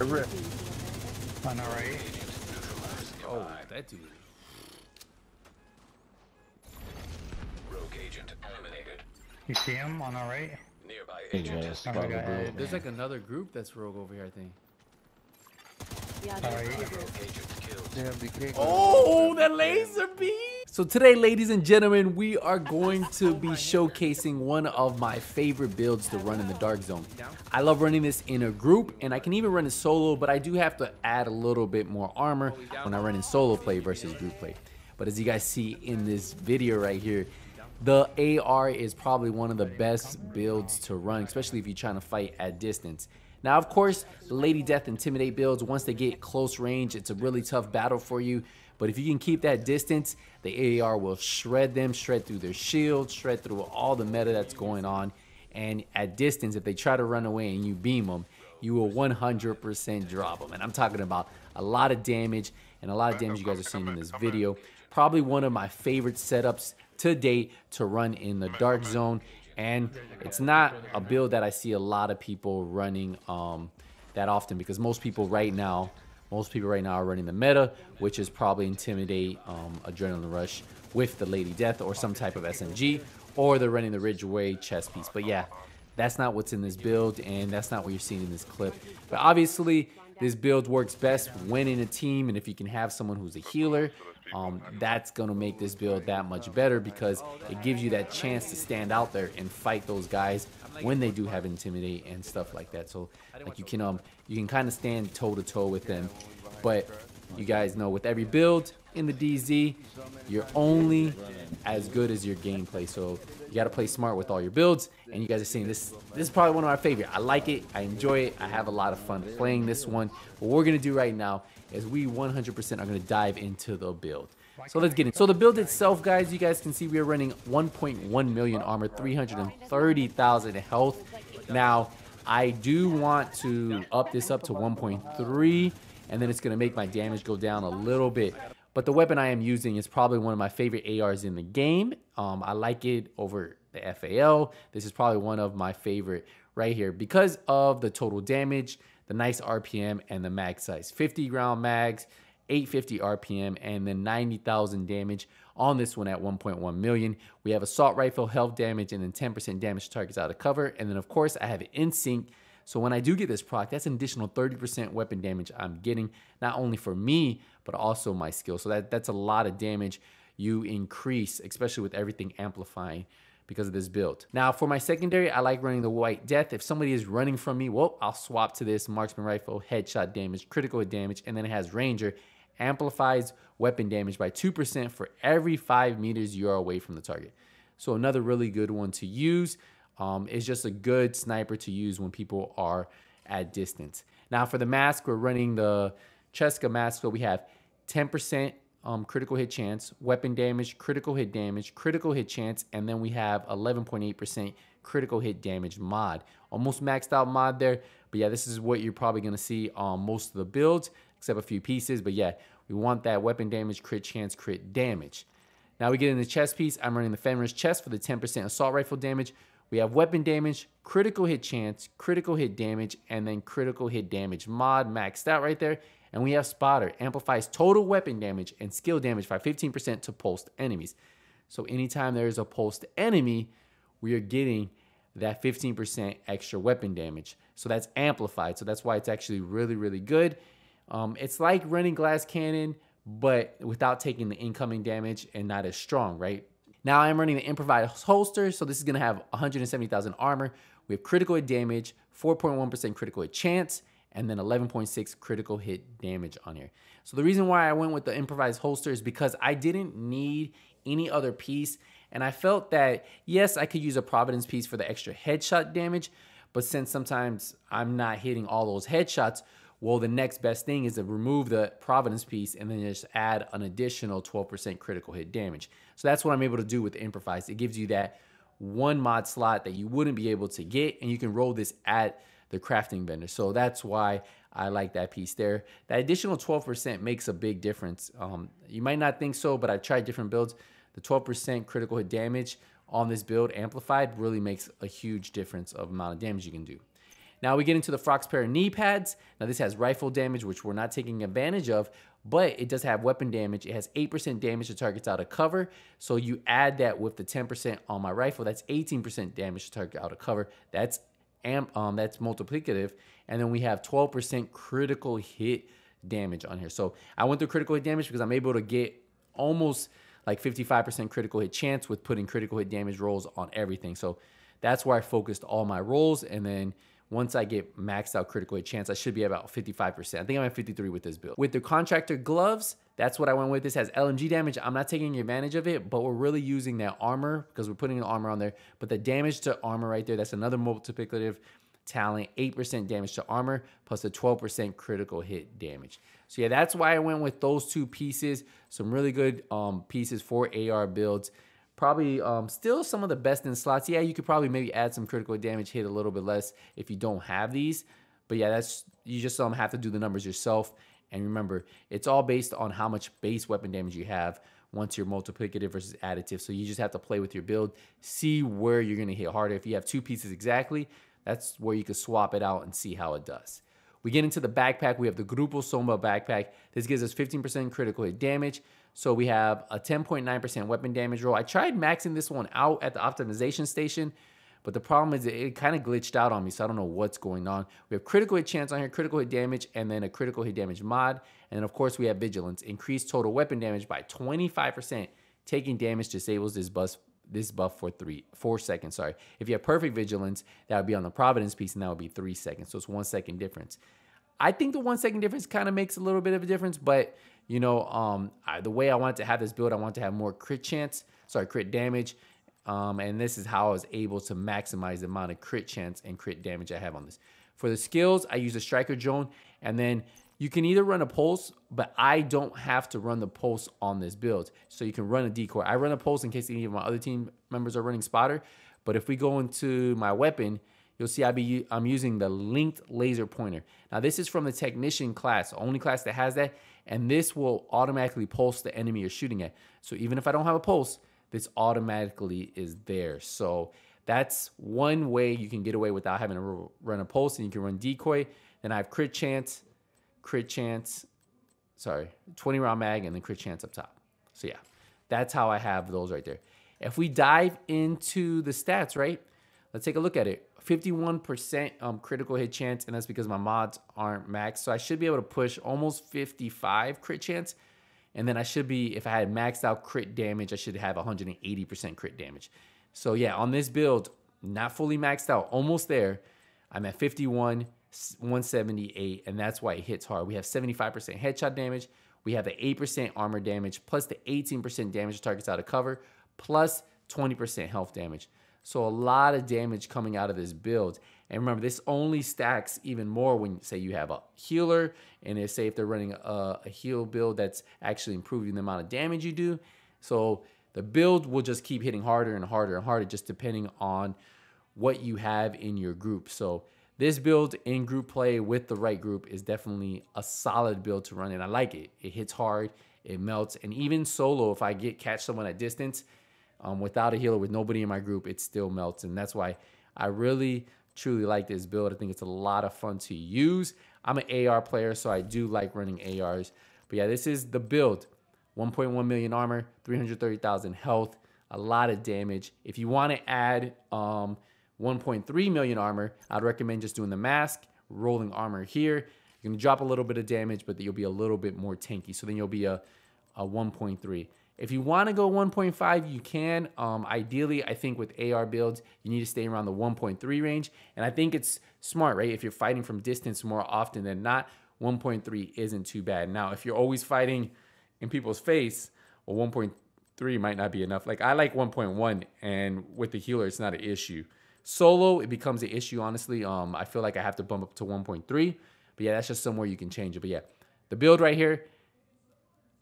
A rip. On our right. Oh, that dude. You see him on our right? Yes, Oh, probably. There's like another group that's rogue over here, I think. Damn, they can't go. Oh, that laser beam! So today, ladies and gentlemen, we are going to be showcasing one of my favorite builds to run in the dark zone. I love running this in a group, and I can even run it solo, but I do have to add a little bit more armor when I run in solo play versus group play. But as you guys see in this video right here, the AR is probably one of the best builds to run, especially if you're trying to fight at distance. Now, of course, the Lady Death Intimidate builds, once they get close range, it's a really tough battle for you. But if you can keep that distance, the AR will shred them, shred through their shield, shred through all the meta that's going on. And at distance, if they try to run away and you beam them, you will 100% drop them. And I'm talking about a lot of damage, and a lot of damage you guys are seeing in this video. Probably one of my favorite setups to date to run in the dark zone. And it's not a build that I see a lot of people running that often, because most people right now are running the meta, which is probably Intimidate, Adrenaline Rush with the Lady Death or some type of SMG, or they're running the Ridgeway chest piece. But yeah, that's not what's in this build, and that's not what you're seeing in this clip. But obviously, this build works best when in a team, and if you can have someone who's a healer, that's going to make this build that much better, because it gives you that chance to stand out there and fight those guys when they do have Intimidate and stuff like that. So like you can kind of stand toe to toe with them. But you guys know, with every build in the DZ, you're only as good as your gameplay. So you got to play smart with all your builds. And you guys are seeing this is probably one of my favorite. I like it, I enjoy it, I have a lot of fun playing this one. What we're gonna do right now is we 100% are gonna dive into the build. So let's get in. So the build itself, guys, you guys can see we are running 1.1 million armor, 330,000 health. Now, I do want to up this up to 1.3, and then it's gonna make my damage go down a little bit. But the weapon I am using is probably one of my favorite ARs in the game. I like it over the FAL. This is probably one of my favorite right here because of the total damage, the nice RPM, and the mag size. 50 round mags, 850 RPM, and then 90,000 damage on this one at 1.1 million. We have assault rifle health damage and then 10% damage to targets out of cover. And then of course I have it in sync. So when I do get this proc, that's an additional 30% weapon damage I'm getting, not only for me, but also my skill. So that's a lot of damage you increase, especially with everything amplifying because of this build. Now for my secondary, I like running the White Death. If somebody is running from me, well, I'll swap to this marksman rifle, headshot damage, critical hit damage, and then it has Ranger, amplifies weapon damage by 2% for every 5 meters you are away from the target. So another really good one to use. It's just a good sniper to use when people are at distance. Now for the mask, we're running the Cheska mask. So we have 10% critical hit chance, weapon damage, critical hit chance, and then we have 11.8% critical hit damage mod. Almost maxed out mod there, but yeah, this is what you're probably gonna see on most of the builds, except a few pieces. But yeah, we want that weapon damage, crit chance, crit damage. Now we get in the chest piece. I'm running the Fenrir's chest for the 10% assault rifle damage. We have weapon damage, critical hit chance, critical hit damage, and then critical hit damage mod maxed out right there. And we have Spotter, amplifies total weapon damage and skill damage by 15% to pulsed enemies. So anytime there is a pulsed enemy, we are getting that 15% extra weapon damage. So that's amplified. So that's why it's actually really, really good. It's like running glass cannon, but without taking the incoming damage and not as strong, right? Now I'm running the improvised holster. So this is gonna have 170,000 armor. We have critical hit damage, 4.1% critical hit chance, and then 11.6 critical hit damage on here. So the reason why I went with the improvised holster is because I didn't need any other piece. And I felt that, yes, I could use a Providence piece for the extra headshot damage, but since sometimes I'm not hitting all those headshots, well, the next best thing is to remove the Providence piece and then just add an additional 12% critical hit damage. So that's what I'm able to do with the improvised. It gives you that one mod slot that you wouldn't be able to get, and you can roll this at the crafting vendor. So that's why I like that piece there. That additional 12% makes a big difference. You might not think so, but I tried different builds. The 12% critical hit damage on this build amplified really makes a huge difference of amount of damage you can do. Now we get into the Frox pair of knee pads. Now this has rifle damage, which we're not taking advantage of, but it does have weapon damage. It has 8% damage to targets out of cover. So you add that with the 10% on my rifle, that's 18% damage to target out of cover. That's multiplicative. And then we have 12% critical hit damage on here. So I went through critical hit damage because I'm able to get almost like 55% critical hit chance with putting critical hit damage rolls on everything. So that's where I focused all my rolls. And then once I get maxed out critical hit chance, I should be about 55%. I think I'm at 53 with this build. With the contractor gloves, that's what I went with. This has LMG damage. I'm not taking advantage of it, but we're really using that armor because we're putting the armor on there. But the damage to armor right there, that's another multiplicative talent, 8% damage to armor plus a 12% critical hit damage. So yeah, that's why I went with those two pieces. Some really good pieces for AR builds. Probably still some of the best in slots. Yeah, you could probably maybe add some critical damage, hit a little bit less if you don't have these. But yeah, you just have to do the numbers yourself. And remember, it's all based on how much base weapon damage you have once you're multiplicative versus additive. So you just have to play with your build, see where you're going to hit harder. If you have two pieces exactly, that's where you can swap it out and see how it does. We get into the backpack. We have the Grupo Sombra backpack. This gives us 15% critical hit damage. So we have a 10.9% weapon damage roll. I tried maxing this one out at the optimization station, but the problem is it kind of glitched out on me, so I don't know what's going on. We have critical hit chance on here, critical hit damage, and then a critical hit damage mod. And then, of course, we have vigilance. Increased total weapon damage by 25%. Taking damage disables this buff for 4 seconds. Sorry. If you have perfect vigilance, that would be on the Providence piece, and that would be 3 seconds. So it's 1 second difference. I think the 1 second difference kind of makes a little bit of a difference, but you know, the way I wanted to have this build, I want to have more crit damage. And this is how I was able to maximize the amount of crit chance and crit damage I have on this. For the skills, I use a striker drone, and then you can either run a pulse, but I don't have to run the pulse on this build. So you can run a decoy. I run a pulse in case any of my other team members are running spotter. But if we go into my weapon, you'll see I'm using the linked laser pointer. Now this is from the technician class, the only class that has that. And this will automatically pulse the enemy you're shooting at. So even if I don't have a pulse, this automatically is there. So that's one way you can get away without having to run a pulse, and you can run decoy. Then I have crit chance, 20 round mag, and then crit chance up top. So yeah, that's how I have those right there. If we dive into the stats, right, let's take a look at it. 51% critical hit chance, and that's because my mods aren't maxed. So I should be able to push almost 55 crit chance. And then I should be, if I had maxed out crit damage, I should have 180% crit damage. So yeah, on this build, not fully maxed out, almost there. I'm at 51, 178, and that's why it hits hard. We have 75% headshot damage. We have the 8% armor damage, plus the 18% damage to targets out of cover, plus 20% health damage. So a lot of damage coming out of this build. And remember, this only stacks even more when, say, you have a healer, and say if they're running a heal build that's actually improving the amount of damage you do. So the build will just keep hitting harder and harder and harder, just depending on what you have in your group. So this build in group play with the right group is definitely a solid build to run, and I like it. It hits hard, it melts, and even solo, if I catch someone at distance, without a healer, with nobody in my group, it still melts. And that's why I really, truly like this build. I think it's a lot of fun to use. I'm an AR player, so I do like running ARs. But yeah, this is the build. 1.1 million armor, 330,000 health, a lot of damage. If you want to add 1.3 million armor, I'd recommend just doing the mask, rolling armor here. You're going to drop a little bit of damage, but you'll be a little bit more tanky. So then you'll be a 1.3. If you want to go 1.5, you can. Ideally, I think with AR builds, you need to stay around the 1.3 range. And I think it's smart, right? If you're fighting from distance more often than not, 1.3 isn't too bad. Now, if you're always fighting in people's face, well, 1.3 might not be enough. Like, I like 1.1, and with the healer, it's not an issue. Solo, it becomes an issue, honestly. I feel like I have to bump up to 1.3. But yeah, that's just somewhere you can change it. But yeah, the build right here,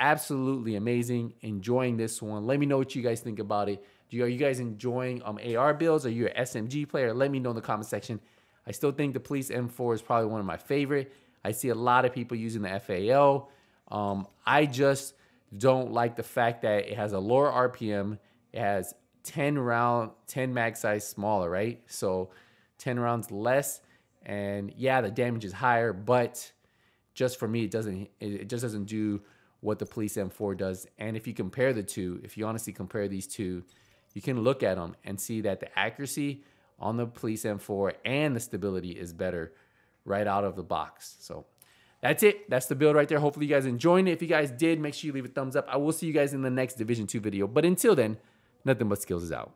absolutely amazing. Enjoying this one. Let me know what you guys think about it. Are you guys enjoying AR builds? Are you an SMG player? Let me know in the comment section. I still think the Police M4 is probably one of my favorite. I see a lot of people using the FAL. I just don't like the fact that it has a lower RPM. It has 10 mag size smaller, right? So 10 rounds less. And yeah, the damage is higher, but just for me, it just doesn't do what the Police M4 does. And if you compare the two, if you honestly compare these two, you can look at them and see that the accuracy on the Police M4 and the stability is better right out of the box. So that's it. That's the build right there. Hopefully you guys enjoyed it. If you guys did, make sure you leave a thumbs up. I will see you guys in the next Division 2 video. But until then, nothing but skills is out.